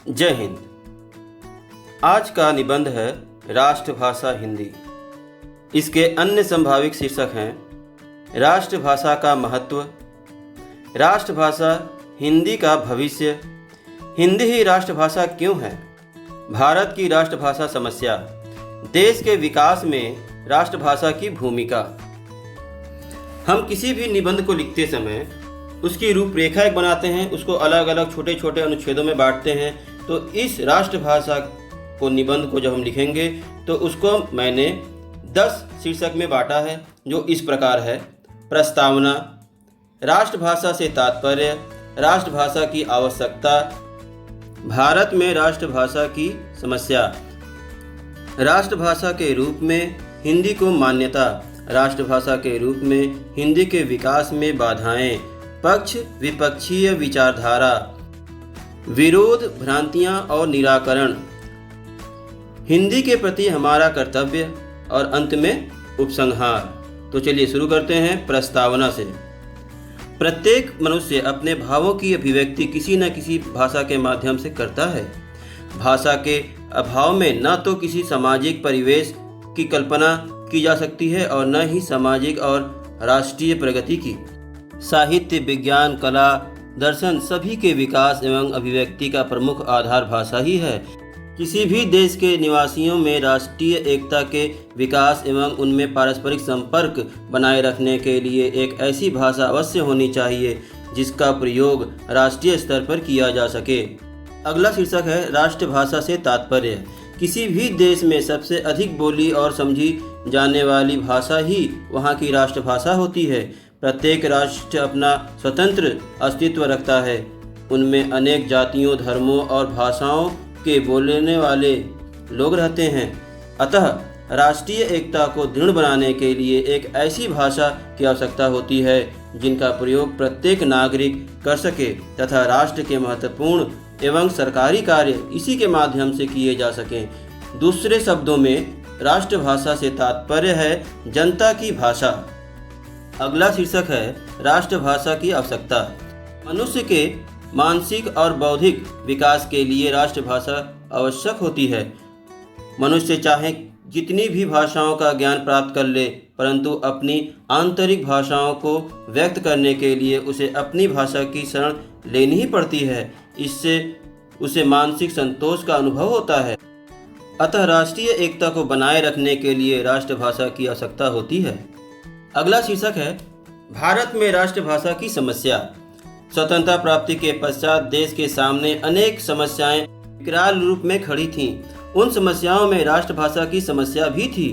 जय हिंद। आज का निबंध है राष्ट्रभाषा हिंदी। इसके अन्य संभावित शीर्षक हैं राष्ट्रभाषा का महत्व, राष्ट्रभाषा हिंदी का भविष्य, हिंदी ही राष्ट्रभाषा क्यों है, भारत की राष्ट्रभाषा समस्या, देश के विकास में राष्ट्रभाषा की भूमिका। हम किसी भी निबंध को लिखते समय उसकी रूपरेखा एक बनाते हैं, उसको अलग अलग छोटे छोटे अनुच्छेदों में बांटते हैं। तो इस राष्ट्रभाषा को निबंध को जब हम लिखेंगे तो उसको मैंने 10 शीर्षक में बांटा है, जो इस प्रकार है। प्रस्तावना, राष्ट्रभाषा से तात्पर्य, राष्ट्रभाषा की आवश्यकता, भारत में राष्ट्रभाषा की समस्या, राष्ट्रभाषा के रूप में हिंदी को मान्यता, राष्ट्रभाषा के रूप में हिंदी के विकास में बाधाएं, पक्ष विपक्षीय विचारधारा, विरोध, भ्रांतियां और निराकरण, हिंदी के प्रति हमारा कर्तव्य और अंत में उपसंहार। तो चलिए शुरू करते हैं प्रस्तावना से। प्रत्येक मनुष्य अपने भावों की अभिव्यक्ति किसी न किसी भाषा के माध्यम से करता है। भाषा के अभाव में न तो किसी सामाजिक परिवेश की कल्पना की जा सकती है और न ही सामाजिक और राष्ट्रीय प्रगति की। साहित्य, विज्ञान, कला, दर्शन सभी के विकास एवं अभिव्यक्ति का प्रमुख आधार भाषा ही है। किसी भी देश के निवासियों में राष्ट्रीय एकता के विकास एवं उनमें पारस्परिक संपर्क बनाए रखने के लिए एक ऐसी भाषा अवश्य होनी चाहिए जिसका प्रयोग राष्ट्रीय स्तर पर किया जा सके। अगला शीर्षक है राष्ट्रभाषा से तात्पर्य। किसी भी देश में सबसे अधिक बोली और समझी जाने वाली भाषा ही वहाँ की राष्ट्रभाषा होती है। प्रत्येक राष्ट्र अपना स्वतंत्र अस्तित्व रखता है। उनमें अनेक जातियों, धर्मों और भाषाओं के बोलने वाले लोग रहते हैं। अतः राष्ट्रीय एकता को दृढ़ बनाने के लिए एक ऐसी भाषा की आवश्यकता होती है जिनका प्रयोग प्रत्येक नागरिक कर सके तथा राष्ट्र के महत्वपूर्ण एवं सरकारी कार्य इसी के माध्यम से किए जा सकें। दूसरे शब्दों में राष्ट्रभाषा से तात्पर्य है जनता की भाषा। अगला शीर्षक है राष्ट्रभाषा की आवश्यकता। मनुष्य के मानसिक और बौद्धिक विकास के लिए राष्ट्रभाषा आवश्यक होती है। मनुष्य चाहे जितनी भी भाषाओं का ज्ञान प्राप्त कर ले, परंतु अपनी आंतरिक भाषाओं को व्यक्त करने के लिए उसे अपनी भाषा की शरण लेनी ही पड़ती है। इससे उसे मानसिक संतोष का अनुभव होता है। अतः राष्ट्रीय एकता को बनाए रखने के लिए राष्ट्रभाषा की आवश्यकता होती है। अगला शीर्षक है भारत में राष्ट्रभाषा की समस्या। स्वतंत्रता प्राप्ति के पश्चात देश के सामने अनेक समस्याएं विकराल रूप में खड़ी थीं। उन समस्याओं में राष्ट्रभाषा की समस्या भी थी।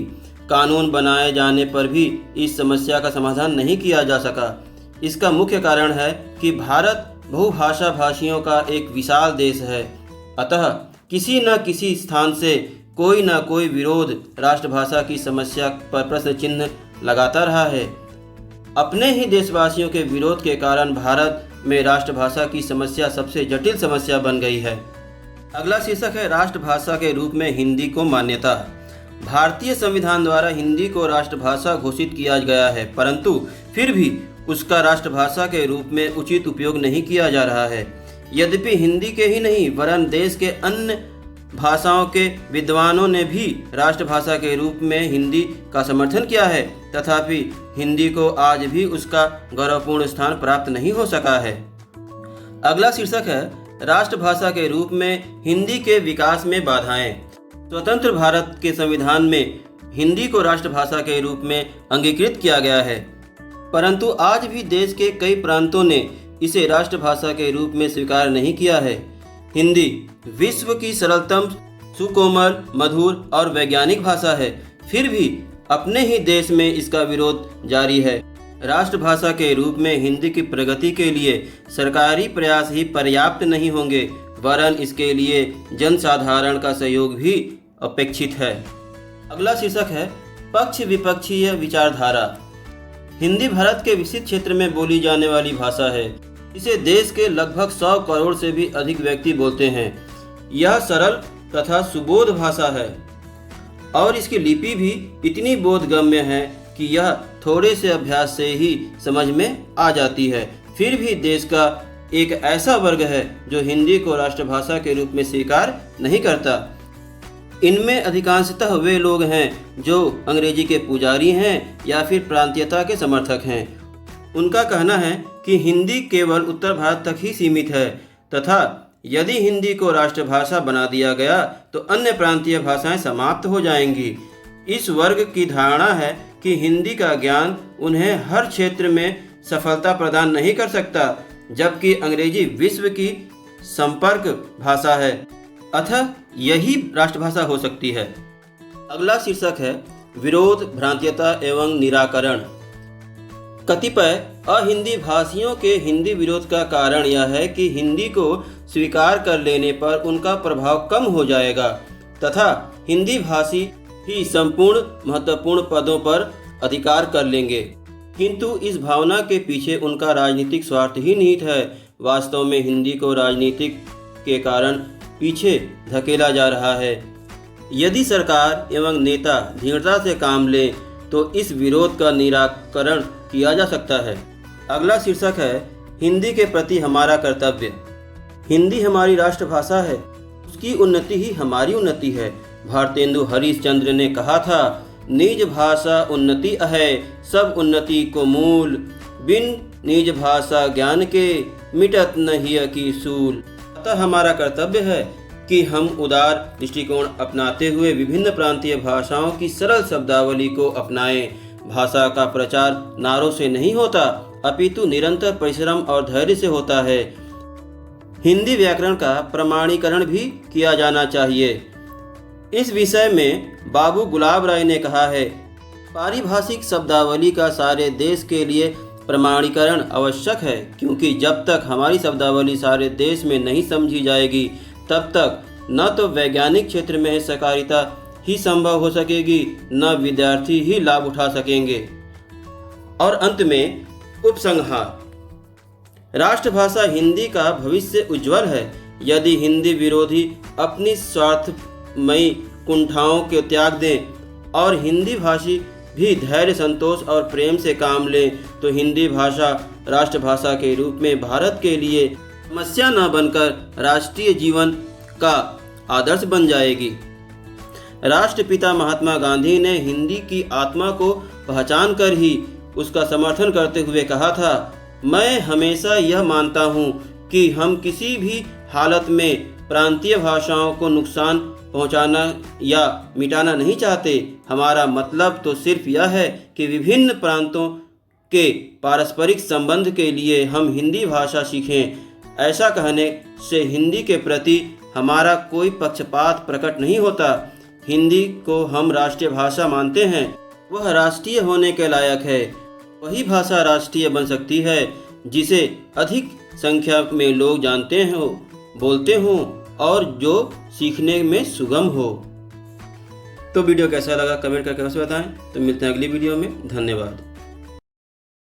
कानून बनाए जाने पर भी इस समस्या का समाधान नहीं किया जा सका। इसका मुख्य कारण है कि भारत बहुभाषा भाषियों का एक विशाल देश है। अतः किसी न किसी स्थान से कोई न कोई विरोध राष्ट्रभाषा की समस्या पर प्रश्न चिन्ह लगाता रहा है। अपने ही देशवासियों के विरोध के कारण भारत में राष्ट्रभाषा की समस्या सबसे जटिल समस्या बन गई है। अगला शीर्षक है राष्ट्रभाषा के रूप में हिंदी को मान्यता। भारतीय संविधान द्वारा हिंदी को राष्ट्रभाषा घोषित किया गया है, परंतु फिर भी उसका राष्ट्रभाषा के रूप में उचित उपयोग नहीं किया जा रहा है। यद्यपि हिंदी के ही नहीं वरन देश के अन्य भाषाओं के विद्वानों ने भी राष्ट्रभाषा के रूप में हिंदी का समर्थन किया है, तथापि हिंदी को आज भी उसका गौरवपूर्ण स्थान प्राप्त नहीं हो सका है। अगला शीर्षक है राष्ट्रभाषा के रूप में हिंदी के विकास में बाधाएं। स्वतंत्र भारत के संविधान में हिंदी को राष्ट्रभाषा के रूप में अंगीकृत किया गया है, परंतु आज भी देश के कई प्रांतों ने इसे राष्ट्रभाषा के रूप में स्वीकार नहीं किया है। हिंदी विश्व की सरलतम, सुकोमल, मधुर और वैज्ञानिक भाषा है, फिर भी अपने ही देश में इसका विरोध जारी है। राष्ट्रभाषा के रूप में हिंदी की प्रगति के लिए सरकारी प्रयास ही पर्याप्त नहीं होंगे, वरन इसके लिए जनसाधारण का सहयोग भी अपेक्षित है। अगला शीर्षक है पक्ष विपक्षीय विचारधारा। हिंदी भारत के विस्तृत क्षेत्र में बोली जाने वाली भाषा है। इसे देश के लगभग 100 करोड़ से भी अधिक व्यक्ति बोलते हैं। यह सरल तथा सुबोध भाषा है और इसकी लिपि भी इतनी बोधगम्य है कि यह थोड़े से अभ्यास से ही समझ में आ जाती है। फिर भी देश का एक ऐसा वर्ग है जो हिंदी को राष्ट्रभाषा के रूप में स्वीकार नहीं करता। इनमें अधिकांशतः वे लोग हैं जो अंग्रेजी के पुजारी हैं या फिर प्रांतीयता के समर्थक हैं। उनका कहना है कि हिंदी केवल उत्तर भारत तक ही सीमित है तथा यदि हिंदी को राष्ट्रभाषा बना दिया गया तो अन्य प्रांतीय भाषाएं समाप्त हो जाएंगी। इस वर्ग की धारणा है कि हिंदी का ज्ञान उन्हें हर क्षेत्र में सफलता प्रदान नहीं कर सकता, जबकि अंग्रेजी विश्व की संपर्क भाषा है, अतः यही राष्ट्रभाषा हो सकती है। अगला शीर्षक है विरोध, भ्रांतियता एवं निराकरण। कतिपय अहिंदी भाषियों के हिंदी विरोध का कारण यह है कि हिंदी को स्वीकार कर लेने पर उनका प्रभाव कम हो जाएगा तथा हिंदी भाषी ही संपूर्ण महत्वपूर्ण पदों पर अधिकार कर लेंगे, किंतु इस भावना के पीछे उनका राजनीतिक स्वार्थ ही निहित है। वास्तव में हिंदी को राजनीतिक के कारण पीछे धकेला जा रहा है। यदि सरकार एवं नेता दृढ़ता से काम लें तो इस विरोध का निराकरण किया जा सकता है। अगला शीर्षक है हिंदी के प्रति हमारा कर्तव्य। हिंदी हमारी राष्ट्रभाषा है, उसकी उन्नति ही हमारी उन्नति है। भारतेंदु हरिश्चंद्र ने कहा था, निज भाषा उन्नति है, सब उन्नति को मूल, बिन निज भाषा ज्ञान के मिटत नहीं की सूल। अतः हमारा कर्तव्य है कि हम उदार दृष्टिकोण अपनाते हुए विभिन्न प्रांतीय भाषाओं की सरल शब्दावली को अपनाएं। भाषा का प्रचार नारों से नहीं होता, अपितु निरंतर परिश्रम और धैर्य से होता है। हिंदी व्याकरण का प्रमाणीकरण भी किया जाना चाहिए। इस विषय में बाबू गुलाब राय ने कहा है, पारिभाषिक शब्दावली का सारे देश के लिए प्रमाणीकरण आवश्यक है, क्योंकि जब तक हमारी शब्दावली सारे देश में नहीं समझी जाएगी तब तक न तो वैज्ञानिक क्षेत्र में सहकारिता ही संभव हो सकेगी, न विद्यार्थी ही लाभ उठा सकेंगे। और अंत में उपसंहार, राष्ट्रभाषा हिंदी का भविष्य उज्जवल है। यदि हिंदी विरोधी अपनी स्वार्थमयी कुंठाओं को त्याग दें और हिंदी भाषी भी धैर्य, संतोष और प्रेम से काम लें तो हिंदी भाषा राष्ट्रभाषा के रूप में भारत के लिए समस्या न बनकर राष्ट्रीय जीवन का आदर्श बन जाएगी। राष्ट्रपिता महात्मा गांधी ने हिंदी की आत्मा को पहचान कर ही उसका समर्थन करते हुए कहा था, मैं हमेशा यह मानता हूँ कि हम किसी भी हालत में प्रांतीय भाषाओं को नुकसान पहुँचाना या मिटाना नहीं चाहते। हमारा मतलब तो सिर्फ यह है कि विभिन्न प्रांतों के पारस्परिक संबंध के लिए हम हिंदी भाषा सीखें। ऐसा कहने से हिंदी के प्रति हमारा कोई पक्षपात प्रकट नहीं होता। हिंदी को हम राष्ट्रीय भाषा मानते हैं, वह राष्ट्रीय होने के लायक है। वही भाषा राष्ट्रीय बन सकती है जिसे अधिक संख्या में लोग जानते हो, बोलते हो और जो सीखने में सुगम हो। तो वीडियो कैसा लगा कमेंट करके अवश्य बताएं। तो मिलते हैं अगली वीडियो में। धन्यवाद।